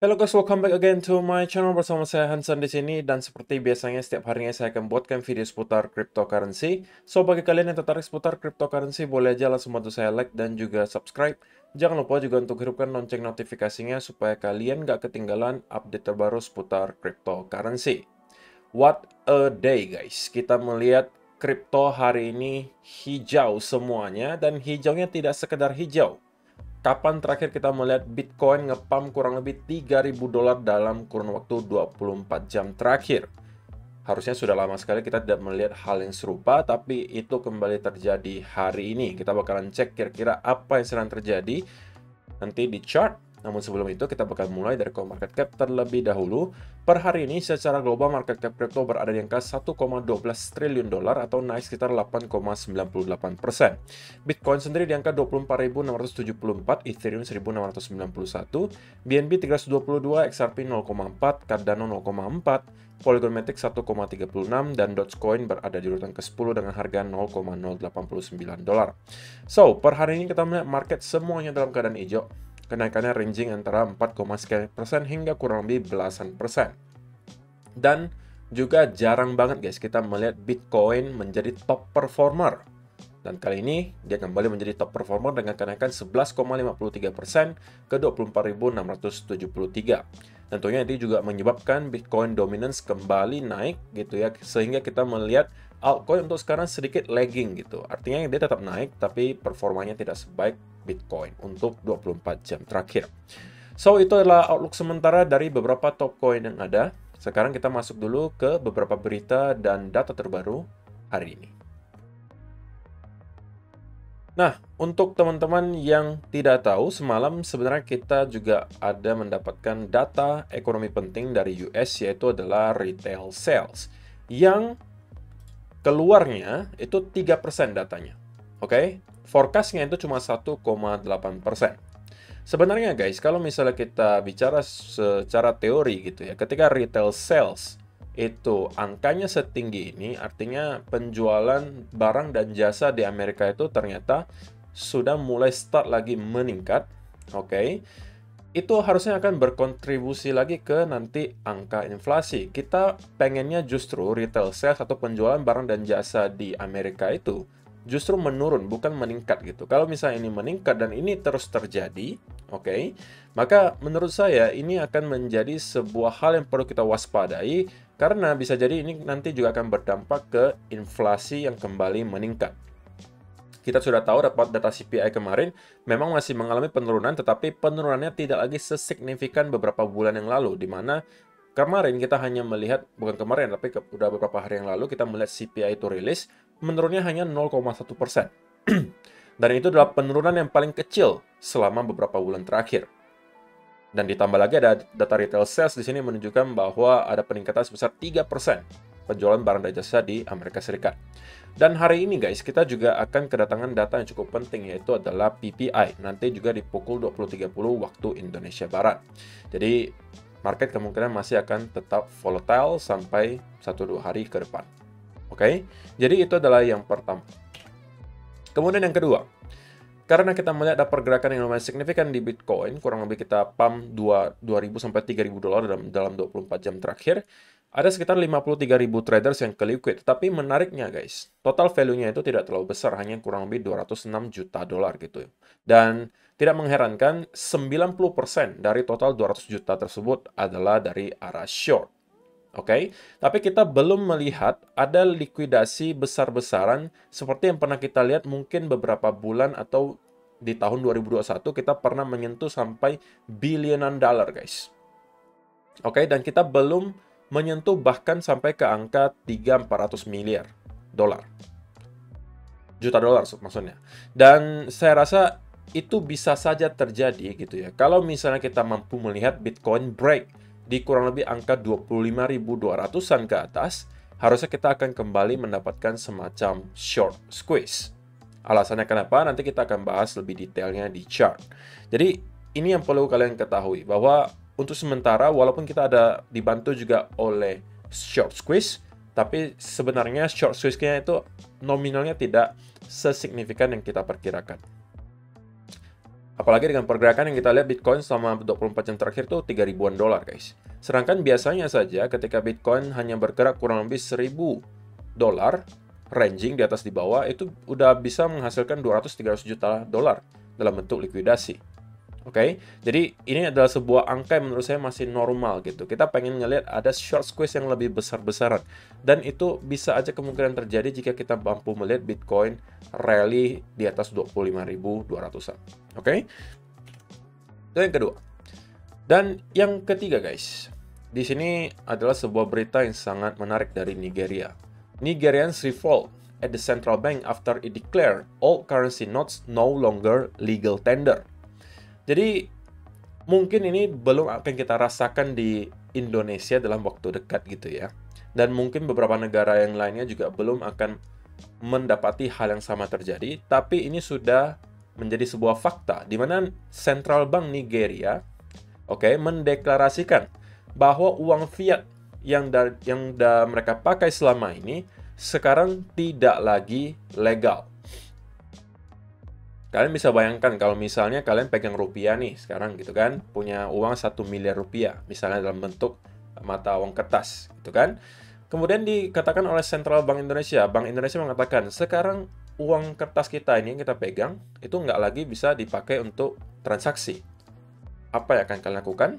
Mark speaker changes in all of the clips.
Speaker 1: Hello guys, welcome back again to my channel bersama saya Hansen di sini dan seperti biasanya setiap harinya saya akan buatkan video seputar cryptocurrency. So bagi kalian yang tertarik seputar cryptocurrency boleh aja langsung bantu saya like dan juga subscribe. Jangan lupa juga untuk hidupkan lonceng notifikasinya supaya kalian nggak ketinggalan update terbaru seputar cryptocurrency. What a day guys, kita melihat kripto hari ini hijau semuanya dan hijaunya tidak sekedar hijau. Kapan terakhir kita melihat Bitcoin ngepump kurang lebih $3.000 dalam kurun waktu 24 jam terakhir? Harusnya sudah lama sekali kita tidak melihat hal yang serupa, tapi itu kembali terjadi hari ini. Kita bakalan cek kira-kira apa yang sedang terjadi nanti di chart. Namun sebelum itu kita bakal mulai dari CoinMarketCap terlebih dahulu. Per hari ini secara global market cap crypto berada di angka 1,12 triliun dolar atau naik sekitar 8,98%. Bitcoin sendiri di angka 24.674, Ethereum 1.691, BNB 322, XRP 0,4, Cardano 0,4, Polygon Matic 1,36, dan Dogecoin berada di urutan ke-10 dengan harga 0,089 dolar. So, per hari ini kita melihat market semuanya dalam keadaan hijau. Kenaikannya ranging antara 4,sekian% hingga kurang lebih belasan persen. Dan juga jarang banget guys kita melihat Bitcoin menjadi top performer. Dan kali ini dia kembali menjadi top performer dengan kenaikan 11,53% ke 24.673. Tentunya ini juga menyebabkan Bitcoin dominance kembali naik gitu ya, sehingga kita melihat altcoin untuk sekarang sedikit lagging gitu. Artinya dia tetap naik tapi performanya tidak sebaik Bitcoin untuk 24 jam terakhir. So, itu adalah outlook sementara dari beberapa top coin yang ada. Sekarang kita masuk dulu ke beberapa berita dan data terbaru hari ini. Nah, untuk teman-teman yang tidak tahu, semalam sebenarnya kita juga ada mendapatkan data ekonomi penting dari US, yaitu adalah retail sales, yang keluarnya itu 3% datanya. Oke? Forecast-nya itu cuma 1,8%. Sebenarnya guys, kalau misalnya kita bicara secara teori gitu ya, ketika retail sales itu angkanya setinggi ini, artinya penjualan barang dan jasa di Amerika itu ternyata sudah mulai start lagi meningkat, oke? Itu harusnya akan berkontribusi lagi ke nanti angka inflasi. Kita pengennya justru retail sales atau penjualan barang dan jasa di Amerika itu justru menurun, bukan meningkat gitu. Kalau misalnya ini meningkat dan ini terus terjadi, oke, maka menurut saya ini akan menjadi sebuah hal yang perlu kita waspadai, karena bisa jadi ini nanti juga akan berdampak ke inflasi yang kembali meningkat. Kita sudah tahu dapat data CPI kemarin memang masih mengalami penurunan, tetapi penurunannya tidak lagi sesignifikan beberapa bulan yang lalu, di mana kemarin kita hanya melihat, bukan kemarin, tapi udah beberapa hari yang lalu kita melihat CPI itu rilis, menurunnya hanya 0,1%. Dan itu adalah penurunan yang paling kecil selama beberapa bulan terakhir. Dan ditambah lagi ada data retail sales di sini menunjukkan bahwa ada peningkatan sebesar 3% penjualan barang dan jasa di Amerika Serikat. Dan hari ini guys, kita juga akan kedatangan data yang cukup penting, yaitu adalah PPI. Nanti juga di pukul 20.30 waktu Indonesia Barat. Jadi, market kemungkinan masih akan tetap volatile sampai 1-2 hari ke depan. Oke? Jadi itu adalah yang pertama. Kemudian yang kedua, karena kita melihat ada pergerakan yang lumayan signifikan di Bitcoin, kurang lebih kita pump 2.000 sampai 3.000 dolar dalam 24 jam terakhir, ada sekitar 53.000 traders yang ke liquid. Tapi menariknya guys, total value-nya itu tidak terlalu besar, hanya kurang lebih 206 juta dolar gitu. Dan tidak mengherankan, 90% dari total 200 juta tersebut adalah dari arah short. Oke, tapi kita belum melihat ada likuidasi besar-besaran seperti yang pernah kita lihat mungkin beberapa bulan atau di tahun 2021 kita pernah menyentuh sampai bilionan dolar, guys. Oke, dan kita belum menyentuh bahkan sampai ke angka 300-400 miliar dolar. Juta dolar maksudnya. Dan saya rasa itu bisa saja terjadi gitu ya. Kalau misalnya kita mampu melihat Bitcoin break di kurang lebih angka 25.200-an ke atas, harusnya kita akan kembali mendapatkan semacam short squeeze. Alasannya kenapa? Nanti kita akan bahas lebih detailnya di chart. Jadi, ini yang perlu kalian ketahui, bahwa untuk sementara, walaupun kita ada dibantu juga oleh short squeeze, tapi sebenarnya short squeeze-nya itu nominalnya tidak sesignifikan yang kita perkirakan. Apalagi dengan pergerakan yang kita lihat Bitcoin selama 24 jam terakhir tuh 3 ribuan dolar, guys. Sedangkan biasanya saja ketika Bitcoin hanya bergerak kurang lebih 1000 dolar, ranging di atas di bawah, itu udah bisa menghasilkan 200-300 juta dolar dalam bentuk likuidasi. Oke, jadi ini adalah sebuah angka yang menurut saya masih normal gitu. Kita pengen ngelihat ada short squeeze yang lebih besar-besaran. Dan itu bisa aja kemungkinan terjadi jika kita mampu melihat Bitcoin rally di atas 25.200-an. Oke, itu yang kedua. Dan yang ketiga, guys. Di sini adalah sebuah berita yang sangat menarik dari Nigeria. Nigerians revolt at the central bank after it declared all currency notes no longer legal tender. Jadi, mungkin ini belum akan kita rasakan di Indonesia dalam waktu dekat gitu ya. Dan mungkin beberapa negara yang lainnya juga belum akan mendapati hal yang sama terjadi. Tapi ini sudah menjadi sebuah fakta, di mana Central Bank Nigeria mendeklarasikan bahwa uang fiat yang mereka pakai selama ini sekarang tidak lagi legal. Kalian bisa bayangkan kalau misalnya kalian pegang rupiah nih sekarang gitu kan, punya uang 1 miliar rupiah, misalnya dalam bentuk mata uang kertas gitu kan. Kemudian dikatakan oleh Central Bank Bank Indonesia mengatakan sekarang uang kertas kita ini yang kita pegang itu nggak lagi bisa dipakai untuk transaksi. Apa yang akan kalian lakukan?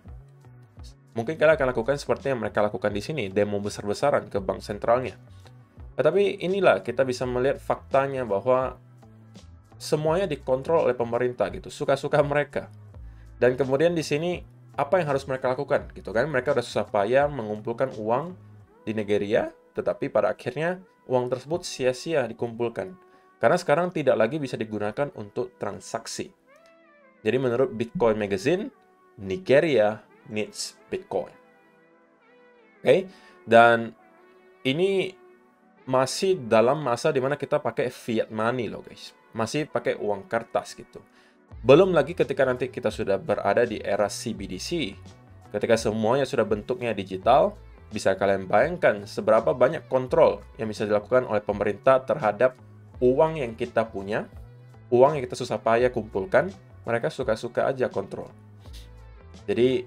Speaker 1: Mungkin kalian akan lakukan seperti yang mereka lakukan di sini, demo besar-besaran ke bank sentralnya. Tetapi inilah kita bisa melihat faktanya bahwa semuanya dikontrol oleh pemerintah gitu, suka-suka mereka. Dan kemudian di sini apa yang harus mereka lakukan gitu kan? Mereka udah susah payah mengumpulkan uang di Nigeria, tetapi pada akhirnya uang tersebut sia-sia dikumpulkan. Karena sekarang tidak lagi bisa digunakan untuk transaksi. Jadi menurut Bitcoin Magazine, Nigeria needs Bitcoin. Oke, dan ini masih dalam masa dimana kita pakai fiat money loh guys. Masih pakai uang kertas gitu. Belum lagi ketika nanti kita sudah berada di era CBDC. Ketika semuanya sudah bentuknya digital, bisa kalian bayangkan seberapa banyak kontrol yang bisa dilakukan oleh pemerintah terhadap uang yang kita punya, uang yang kita susah payah kumpulkan, mereka suka-suka aja kontrol. Jadi,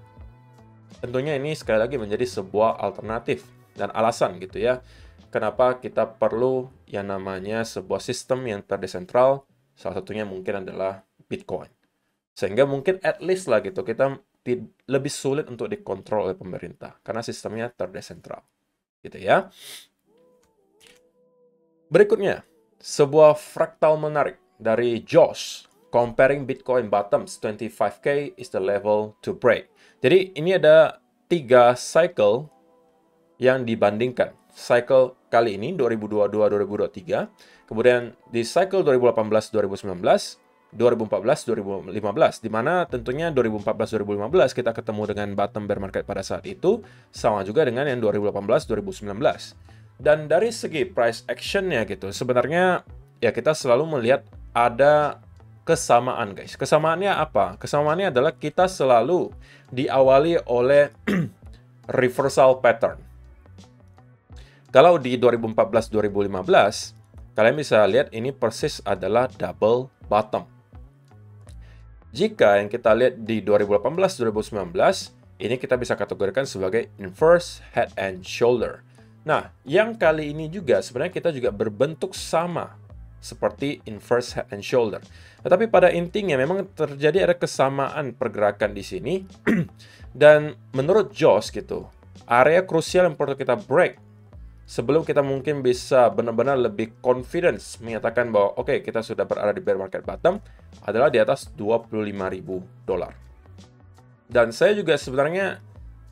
Speaker 1: tentunya ini sekali lagi menjadi sebuah alternatif dan alasan gitu ya. Kenapa kita perlu yang namanya sebuah sistem yang terdesentral, salah satunya mungkin adalah Bitcoin. Sehingga mungkin at least lah gitu, kita lebih sulit untuk dikontrol oleh pemerintah, karena sistemnya terdesentral. Gitu ya. Berikutnya, sebuah fraktal menarik dari Josh, comparing Bitcoin bottoms 25K is the level to break. Jadi ini ada 3 cycle yang dibandingkan. Cycle kali ini 2022-2023, kemudian di cycle 2018-2019, 2014-2015, di mana tentunya 2014-2015 kita ketemu dengan bottom bear market pada saat itu, sama juga dengan yang 2018-2019. Dan dari segi price action-nya gitu, sebenarnya ya kita selalu melihat ada kesamaan guys. Kesamaannya apa? Kesamaannya adalah kita selalu diawali oleh reversal pattern. Kalau di 2014-2015, kalian bisa lihat ini persis adalah double bottom. Jika yang kita lihat di 2018-2019, ini kita bisa kategorikan sebagai inverse head and shoulder. Nah, yang kali ini juga sebenarnya kita juga berbentuk sama seperti inverse head and shoulder. Tetapi pada intinya memang terjadi ada kesamaan pergerakan di sini. Dan menurut Josh gitu, area krusial yang perlu kita break sebelum kita mungkin bisa benar-benar lebih confidence menyatakan bahwa oke, kita sudah berada di bear market bottom adalah di atas 25.000 dolar. Dan saya juga sebenarnya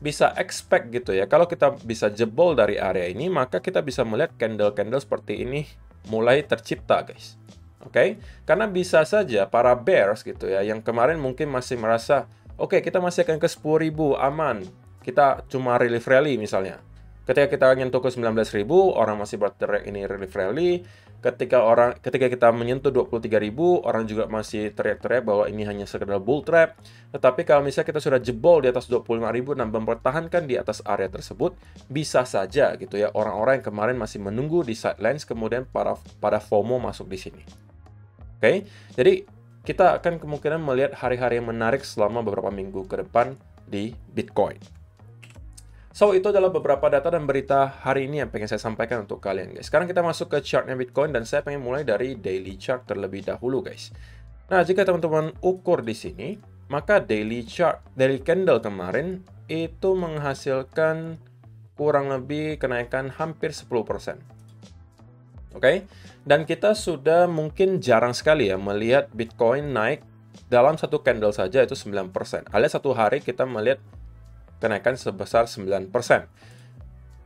Speaker 1: bisa expect gitu ya, kalau kita bisa jebol dari area ini, maka kita bisa melihat candle-candle seperti ini mulai tercipta guys. Oke, karena bisa saja para bears gitu ya, yang kemarin mungkin masih merasa oke, kita masih akan ke 10.000 aman, kita cuma relief rally misalnya. Ketika kita nyentuh ke 19.000, orang masih berteriak ini relief rally. Ketika kita menyentuh 23.000, orang juga masih teriak-teriak bahwa ini hanya sekedar bull trap. Tetapi kalau misalnya kita sudah jebol di atas 25.000 dan mempertahankan di atas area tersebut, bisa saja gitu ya, orang-orang yang kemarin masih menunggu di sidelines kemudian pada FOMO masuk di sini. Oke, jadi kita akan kemungkinan melihat hari-hari yang menarik selama beberapa minggu ke depan di Bitcoin. So, itu adalah beberapa data dan berita hari ini yang pengen saya sampaikan untuk kalian, guys. Sekarang kita masuk ke chartnya Bitcoin, dan saya pengen mulai dari daily chart terlebih dahulu, guys. Nah, jika teman-teman ukur di sini, maka daily candle kemarin itu menghasilkan kurang lebih kenaikan hampir 10%. Oke? Dan kita sudah mungkin jarang sekali ya melihat Bitcoin naik dalam satu candle saja itu 9%. Alias satu hari kita melihat kenaikan sebesar 9%.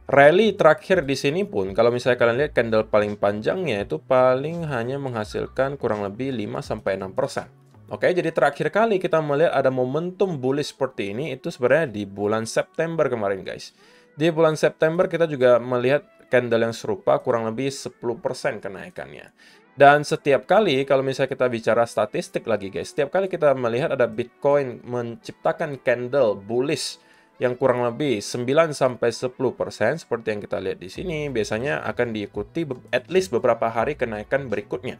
Speaker 1: Rally terakhir di sini pun, kalau misalnya kalian lihat candle paling panjangnya itu paling hanya menghasilkan kurang lebih 5-6%. Oke, jadi terakhir kali kita melihat ada momentum bullish seperti ini itu sebenarnya di bulan September kemarin, guys. Di bulan September kita juga melihat candle yang serupa kurang lebih 10% kenaikannya. Dan setiap kali kalau misalnya kita bicara statistik lagi, guys, setiap kali kita melihat ada Bitcoin menciptakan candle bullish yang kurang lebih 9-10% seperti yang kita lihat di sini, biasanya akan diikuti at least beberapa hari kenaikan berikutnya.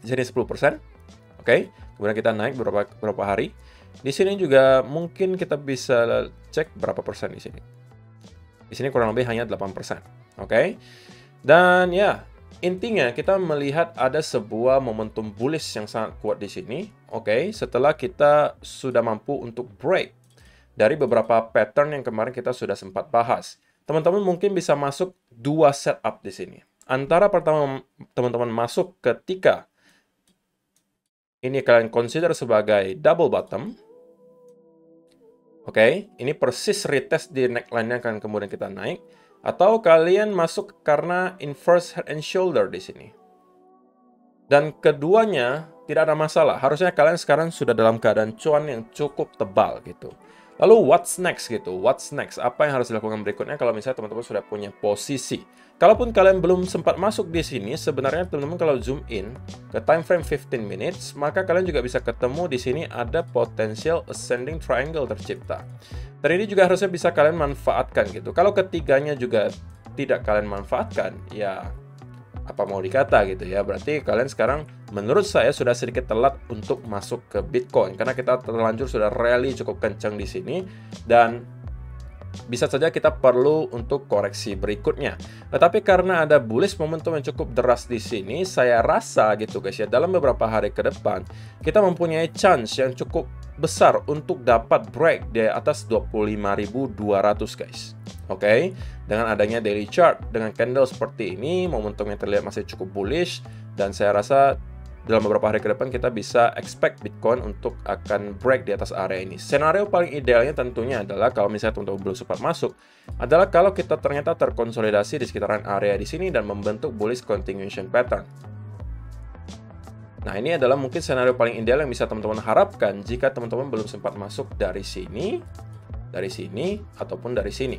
Speaker 1: Di sini 10%. Oke, kemudian kita naik beberapa hari. Di sini juga mungkin kita bisa cek berapa persen di sini. Di sini kurang lebih hanya 8%. Oke. Dan ya, intinya kita melihat ada sebuah momentum bullish yang sangat kuat di sini. Oke, setelah kita sudah mampu untuk break dari beberapa pattern yang kemarin kita sudah sempat bahas. Teman-teman mungkin bisa masuk dua setup di sini. Antara pertama teman-teman masuk ketika ini kalian consider sebagai double bottom. Oke, ini persis retest di neckline-nya kan kemudian kita naik. Atau kalian masuk karena inverse head and shoulder di sini. Dan keduanya tidak ada masalah. Harusnya kalian sekarang sudah dalam keadaan cuan yang cukup tebal gitu. Lalu what's next gitu? What's next? Apa yang harus dilakukan berikutnya kalau misalnya teman-teman sudah punya posisi? Kalaupun kalian belum sempat masuk di sini, sebenarnya teman-teman kalau zoom in ke time frame 15 minutes, maka kalian juga bisa ketemu di sini ada potensial ascending triangle tercipta. Dan ini juga harusnya bisa kalian manfaatkan gitu. Kalau ketiganya juga tidak kalian manfaatkan, ya apa mau dikata gitu ya. Berarti kalian sekarang menurut saya sudah sedikit telat untuk masuk ke Bitcoin karena kita terlanjur sudah rally cukup kencang di sini dan bisa saja kita perlu untuk koreksi berikutnya. Tetapi karena ada bullish momentum yang cukup deras di sini, saya rasa gitu guys ya, dalam beberapa hari ke depan kita mempunyai chance yang cukup besar untuk dapat break di atas 25.200 guys. Oke, dengan adanya daily chart dengan candle seperti ini, momentum yang terlihat masih cukup bullish dan saya rasa dalam beberapa hari ke depan kita bisa expect Bitcoin untuk akan break di atas area ini. Senario paling idealnya tentunya adalah kalau misalnya teman-teman belum sempat masuk, adalah kalau kita ternyata terkonsolidasi di sekitaran area di sini dan membentuk bullish continuation pattern. Nah, ini adalah mungkin senario paling ideal yang bisa teman-teman harapkan jika teman-teman belum sempat masuk dari sini, ataupun dari sini.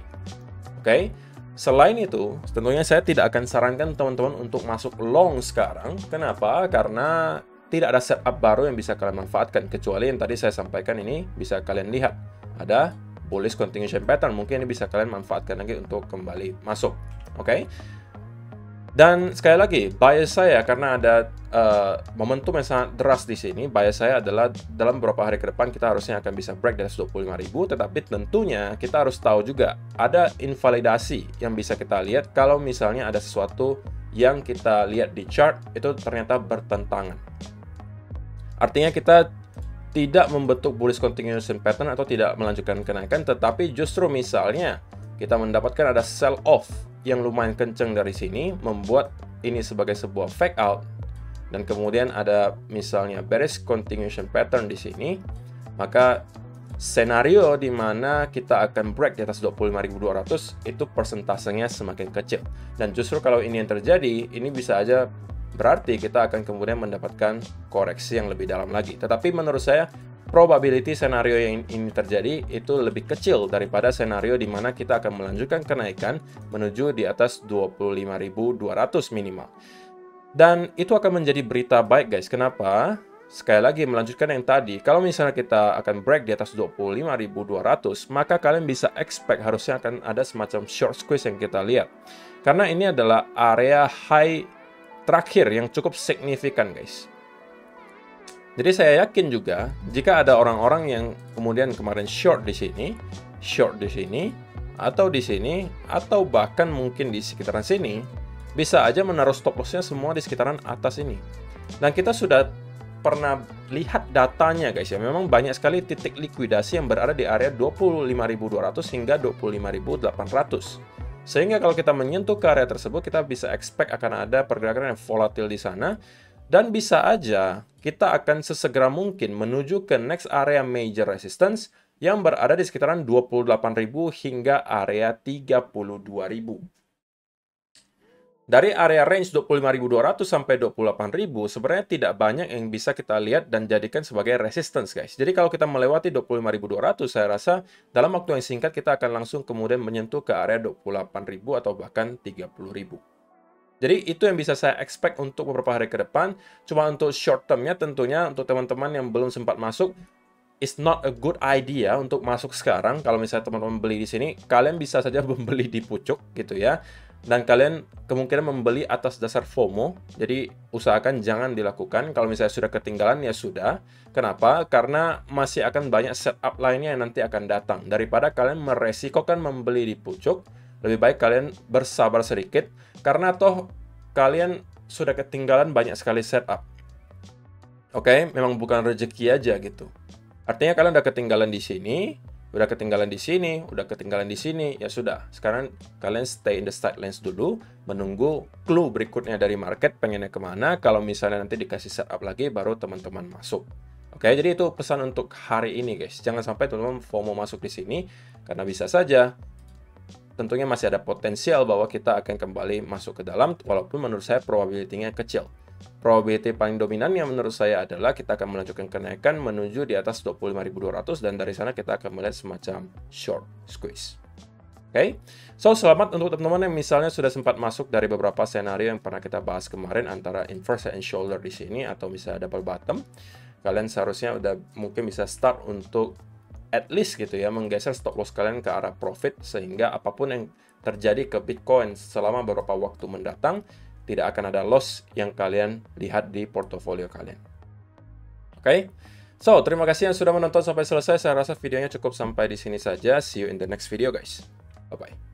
Speaker 1: Oke? Selain itu, tentunya saya tidak akan sarankan teman-teman untuk masuk long sekarang. Kenapa? Karena tidak ada setup baru yang bisa kalian manfaatkan. Kecuali yang tadi saya sampaikan ini bisa kalian lihat. Ada bullish continuation pattern. Mungkin ini bisa kalian manfaatkan lagi untuk kembali masuk. Oke? Dan sekali lagi, bias saya karena ada momentum yang sangat deras di sini, bias saya adalah dalam beberapa hari ke depan kita harusnya akan bisa break dari 25.000, tetapi tentunya kita harus tahu juga ada invalidasi yang bisa kita lihat kalau misalnya ada sesuatu yang kita lihat di chart itu ternyata bertentangan. Artinya kita tidak membentuk bullish continuation pattern atau tidak melanjutkan kenaikan, tetapi justru misalnya kita mendapatkan ada sell off yang lumayan kenceng dari sini, membuat ini sebagai sebuah fake out, dan kemudian ada misalnya bearish continuation pattern di sini, maka senario di mana kita akan break di atas 25.200 itu persentasenya semakin kecil. Dan justru kalau ini yang terjadi, ini bisa aja berarti kita akan kemudian mendapatkan koreksi yang lebih dalam lagi. Tetapi menurut saya, probability senario yang ini terjadi itu lebih kecil daripada senario di mana kita akan melanjutkan kenaikan menuju di atas 25.200 minimal. Dan itu akan menjadi berita baik guys. Kenapa? Sekali lagi melanjutkan yang tadi, kalau misalnya kita akan break di atas 25.200, maka kalian bisa expect harusnya akan ada semacam short squeeze yang kita lihat. Karena ini adalah area high terakhir yang cukup signifikan guys. Jadi saya yakin juga jika ada orang-orang yang kemudian kemarin short di sini, atau di sini, atau bahkan mungkin di sekitaran sini, bisa aja menaruh stop loss-nya semua di sekitaran atas ini. Dan kita sudah pernah lihat datanya guys ya, memang banyak sekali titik likuidasi yang berada di area 25.200 hingga 25.800. Sehingga kalau kita menyentuh ke area tersebut, kita bisa expect akan ada pergerakan yang volatil di sana. Dan bisa aja kita akan sesegera mungkin menuju ke next area major resistance yang berada di sekitaran 28.000 hingga area 32.000. Dari area range 25.200 sampai 28.000 sebenarnya tidak banyak yang bisa kita lihat dan jadikan sebagai resistance guys. Jadi kalau kita melewati 25.200, saya rasa dalam waktu yang singkat kita akan langsung kemudian menyentuh ke area 28.000 atau bahkan 30.000. Jadi itu yang bisa saya expect untuk beberapa hari ke depan. Cuma untuk short termnya tentunya untuk teman-teman yang belum sempat masuk, it's not a good idea untuk masuk sekarang. Kalau misalnya teman-teman beli di sini, kalian bisa saja membeli di pucuk gitu ya. Dan kalian kemungkinan membeli atas dasar FOMO. Jadi usahakan jangan dilakukan. Kalau misalnya sudah ketinggalan ya sudah. Kenapa? Karena masih akan banyak setup lainnya yang nanti akan datang. Daripada kalian meresikokan membeli di pucuk, lebih baik kalian bersabar sedikit, karena toh kalian sudah ketinggalan banyak sekali setup. Oke, memang bukan rezeki aja gitu. Artinya kalian udah ketinggalan di sini, udah ketinggalan di sini, udah ketinggalan di sini, ya sudah. Sekarang kalian stay in the sidelines dulu, menunggu clue berikutnya dari market pengennya kemana. Kalau misalnya nanti dikasih setup lagi, baru teman-teman masuk. Oke, jadi itu pesan untuk hari ini guys. Jangan sampai teman-teman FOMO masuk di sini, karena bisa saja tentunya masih ada potensial bahwa kita akan kembali masuk ke dalam, walaupun menurut saya probability-nya kecil. Probability paling dominan yang menurut saya adalah kita akan melanjutkan kenaikan menuju di atas 25.200 dan dari sana kita akan melihat semacam short squeeze. Oke, so selamat untuk teman-teman yang misalnya sudah sempat masuk dari beberapa senario yang pernah kita bahas kemarin antara inverse and shoulder di sini atau misalnya double bottom. Kalian seharusnya udah mungkin bisa start untuk at least gitu ya, menggeser stop loss kalian ke arah profit sehingga apapun yang terjadi ke Bitcoin selama beberapa waktu mendatang tidak akan ada loss yang kalian lihat di portofolio kalian. Oke, so terima kasih yang sudah menonton sampai selesai. Saya rasa videonya cukup sampai di sini saja. See you in the next video guys. Bye bye.